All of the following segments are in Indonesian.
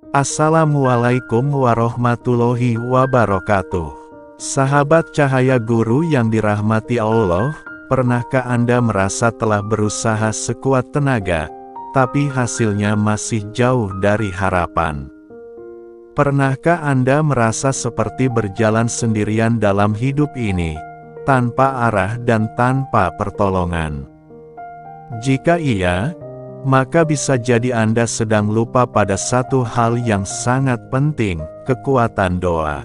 Assalamualaikum warahmatullahi wabarakatuh. Sahabat cahaya guru yang dirahmati Allah, pernahkah Anda merasa telah berusaha sekuat tenaga, tapi hasilnya masih jauh dari harapan? Pernahkah Anda merasa seperti berjalan sendirian dalam hidup ini, tanpa arah dan tanpa pertolongan? Jika iya, maka bisa jadi Anda sedang lupa pada satu hal yang sangat penting, kekuatan doa.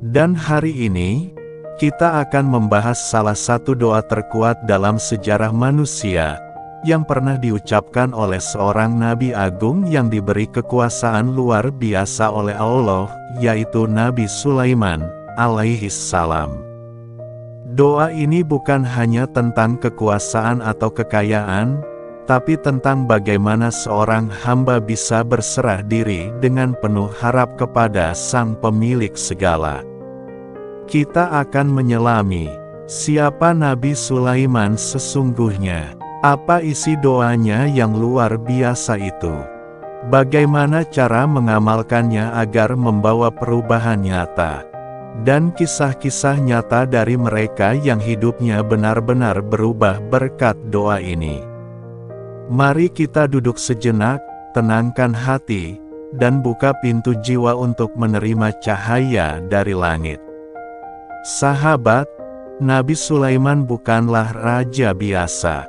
Dan hari ini, kita akan membahas salah satu doa terkuat dalam sejarah manusia, yang pernah diucapkan oleh seorang Nabi Agung yang diberi kekuasaan luar biasa oleh Allah, yaitu Nabi Sulaiman, alaihissalam. Doa ini bukan hanya tentang kekuasaan atau kekayaan, tapi tentang bagaimana seorang hamba bisa berserah diri dengan penuh harap kepada Sang Pemilik segala. Kita akan menyelami siapa Nabi Sulaiman sesungguhnya, apa isi doanya yang luar biasa itu, bagaimana cara mengamalkannya agar membawa perubahan nyata, dan kisah-kisah nyata dari mereka yang hidupnya benar-benar berubah berkat doa ini. Mari kita duduk sejenak, tenangkan hati, dan buka pintu jiwa untuk menerima cahaya dari langit. Sahabat, Nabi Sulaiman bukanlah raja biasa.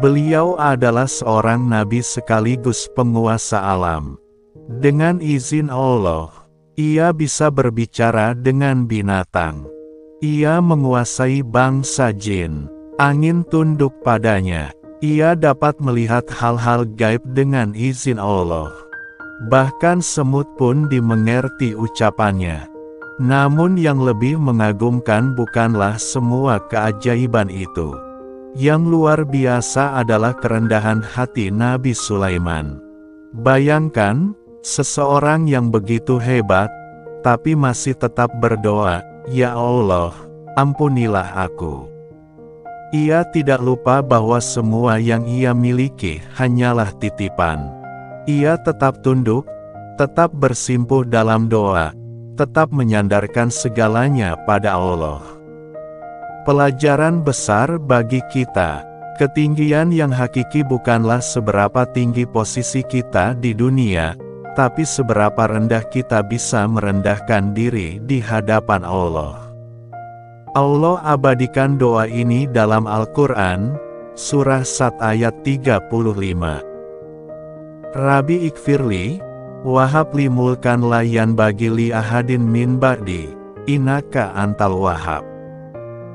Beliau adalah seorang nabi sekaligus penguasa alam. Dengan izin Allah, ia bisa berbicara dengan binatang. Ia menguasai bangsa jin, angin tunduk padanya. Ia dapat melihat hal-hal gaib dengan izin Allah. Bahkan semut pun dimengerti ucapannya. Namun yang lebih mengagumkan bukanlah semua keajaiban itu. Yang luar biasa adalah kerendahan hati Nabi Sulaiman. Bayangkan, seseorang yang begitu hebat, tapi masih tetap berdoa, "Ya Allah, ampunilah aku." Ia tidak lupa bahwa semua yang ia miliki hanyalah titipan. Ia tetap tunduk, tetap bersimpuh dalam doa, tetap menyandarkan segalanya pada Allah. Pelajaran besar bagi kita, ketinggian yang hakiki bukanlah seberapa tinggi posisi kita di dunia, tapi seberapa rendah kita bisa merendahkan diri di hadapan Allah. Allah abadikan doa ini dalam Al-Quran, Surah Sad ayat 35. Rabbi ikfirli, wahabli mulkan layan bagi li ahadin min ba'di, innaka antal wahab.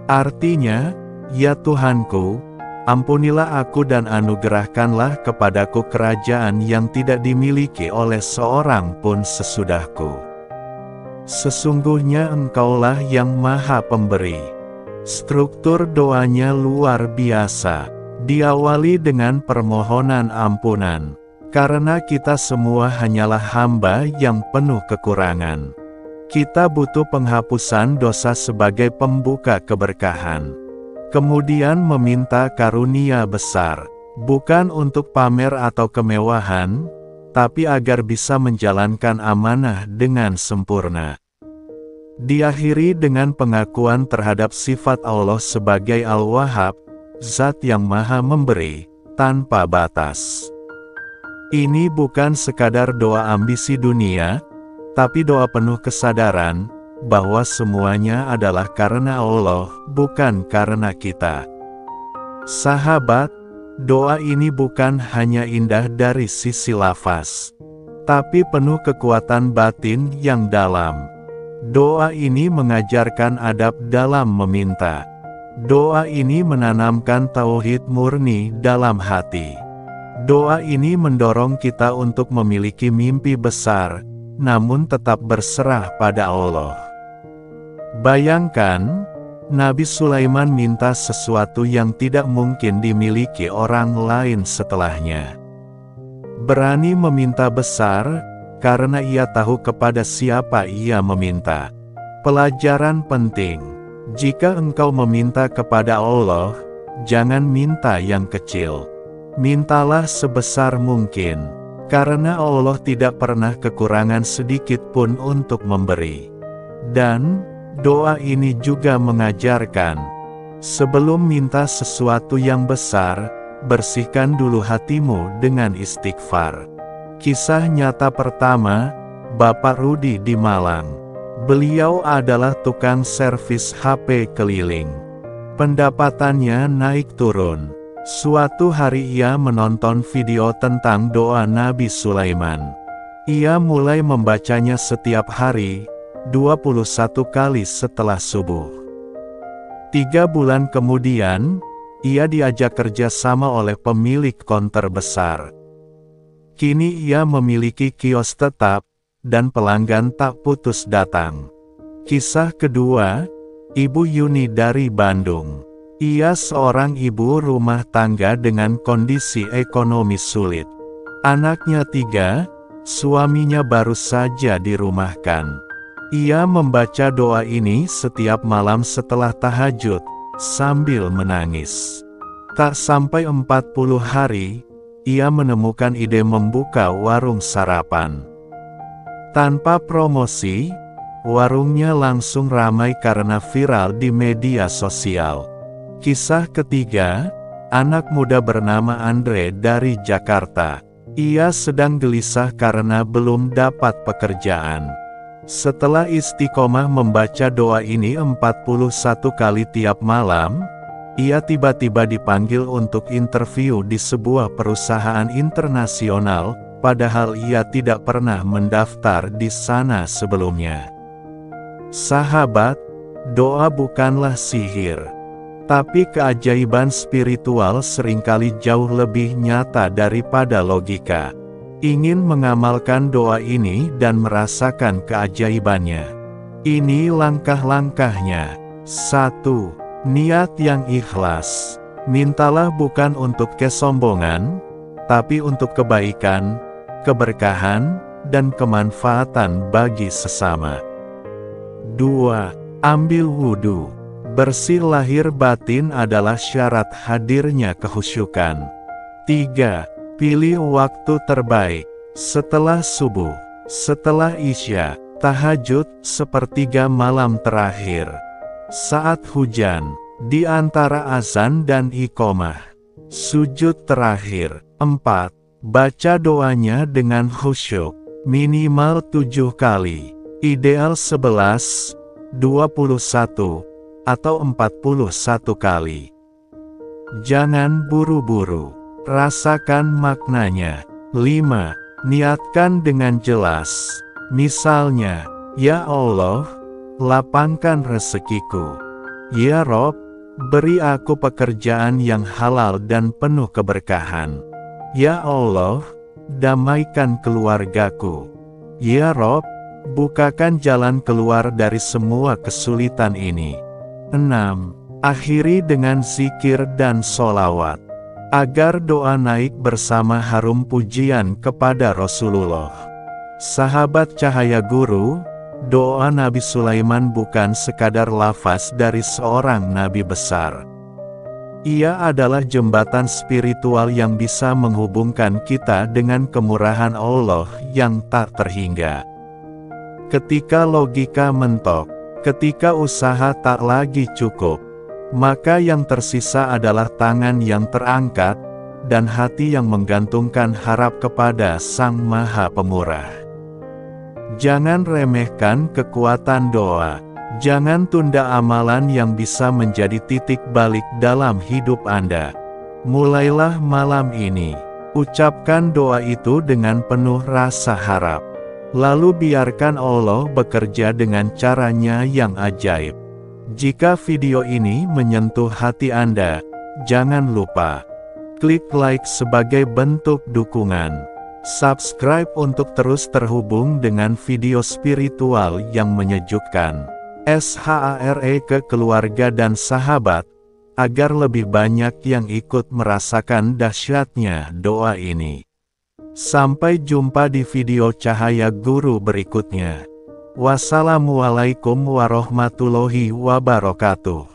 Artinya, ya Tuhanku, ampunilah aku dan anugerahkanlah kepadaku kerajaan yang tidak dimiliki oleh seorang pun sesudahku. Sesungguhnya Engkaulah yang Maha Pemberi. Struktur doanya luar biasa. Diawali dengan permohonan ampunan. Karena kita semua hanyalah hamba yang penuh kekurangan. Kita butuh penghapusan dosa sebagai pembuka keberkahan. Kemudian meminta karunia besar. Bukan untuk pamer atau kemewahan, tapi agar bisa menjalankan amanah dengan sempurna. Diakhiri dengan pengakuan terhadap sifat Allah sebagai Al-Wahhab, Zat yang Maha Memberi, tanpa batas. Ini bukan sekadar doa ambisi dunia, tapi doa penuh kesadaran, bahwa semuanya adalah karena Allah, bukan karena kita. Sahabat, doa ini bukan hanya indah dari sisi lafaz, tapi penuh kekuatan batin yang dalam. Doa ini mengajarkan adab dalam meminta. Doa ini menanamkan tauhid murni dalam hati. Doa ini mendorong kita untuk memiliki mimpi besar, namun tetap berserah pada Allah. Bayangkan, Nabi Sulaiman minta sesuatu yang tidak mungkin dimiliki orang lain setelahnya. Berani meminta besar, karena ia tahu kepada siapa ia meminta. Pelajaran penting, jika engkau meminta kepada Allah, jangan minta yang kecil. Mintalah sebesar mungkin. Karena Allah tidak pernah kekurangan sedikit pun untuk memberi. Dan, doa ini juga mengajarkan, sebelum minta sesuatu yang besar, bersihkan dulu hatimu dengan istighfar. Kisah nyata pertama, Bapak Rudi di Malang. Beliau adalah tukang servis HP keliling. Pendapatannya naik turun. Suatu hari ia menonton video tentang doa Nabi Sulaiman. Ia mulai membacanya setiap hari, 21 kali setelah subuh. 3 bulan kemudian, ia diajak kerja sama oleh pemilik konter besar. Kini ia memiliki kios tetap, dan pelanggan tak putus datang. Kisah kedua, Ibu Yuni dari Bandung. Ia seorang ibu rumah tangga dengan kondisi ekonomi sulit. Anaknya 3, suaminya baru saja dirumahkan. Ia membaca doa ini setiap malam setelah tahajud, sambil menangis. Tak sampai 40 hari, ia menemukan ide membuka warung sarapan. Tanpa promosi, warungnya langsung ramai karena viral di media sosial. Kisah ketiga, anak muda bernama Andre dari Jakarta. Ia sedang gelisah karena belum dapat pekerjaan. Setelah istiqomah membaca doa ini 41 kali tiap malam, ia tiba-tiba dipanggil untuk interview di sebuah perusahaan internasional, padahal ia tidak pernah mendaftar di sana sebelumnya. Sahabat, doa bukanlah sihir. Tapi keajaiban spiritual seringkali jauh lebih nyata daripada logika. Ingin mengamalkan doa ini dan merasakan keajaibannya. Ini langkah-langkahnya. 1. Niat yang ikhlas. Mintalah bukan untuk kesombongan, tapi untuk kebaikan, keberkahan, dan kemanfaatan bagi sesama. 2. Ambil wudhu. Bersih lahir batin adalah syarat hadirnya kehusyukan. 3. Pilih waktu terbaik. Setelah subuh, setelah isya, tahajud, sepertiga malam terakhir. Saat hujan, di antara azan dan iqomah. Sujud terakhir. 4. Baca doanya dengan khusyuk, minimal 7 kali. Ideal 11, 21, atau 41 kali. Jangan buru-buru. Rasakan maknanya. 5. Niatkan dengan jelas. Misalnya, Ya Allah, lapangkan rezekiku. Ya Rob, beri aku pekerjaan yang halal dan penuh keberkahan. Ya Allah, damaikan keluargaku. Ya Rob, bukakan jalan keluar dari semua kesulitan ini. 6. Akhiri dengan zikir dan sholawat. Agar doa naik bersama harum pujian kepada Rasulullah. Sahabat Cahaya Guru, doa Nabi Sulaiman bukan sekadar lafaz dari seorang nabi besar. Ia adalah jembatan spiritual yang bisa menghubungkan kita dengan kemurahan Allah yang tak terhingga. Ketika logika mentok, ketika usaha tak lagi cukup, maka yang tersisa adalah tangan yang terangkat, dan hati yang menggantungkan harap kepada Sang Maha Pemurah. Jangan remehkan kekuatan doa. Jangan tunda amalan yang bisa menjadi titik balik dalam hidup Anda. Mulailah malam ini. Ucapkan doa itu dengan penuh rasa harap. Lalu biarkan Allah bekerja dengan caranya yang ajaib. Jika video ini menyentuh hati Anda, jangan lupa klik like sebagai bentuk dukungan. Subscribe untuk terus terhubung dengan video spiritual yang menyejukkan. SHARE ke keluarga dan sahabat, agar lebih banyak yang ikut merasakan dahsyatnya doa ini. Sampai jumpa di video Cahaya Guru berikutnya. Wassalamualaikum warahmatullahi wabarakatuh.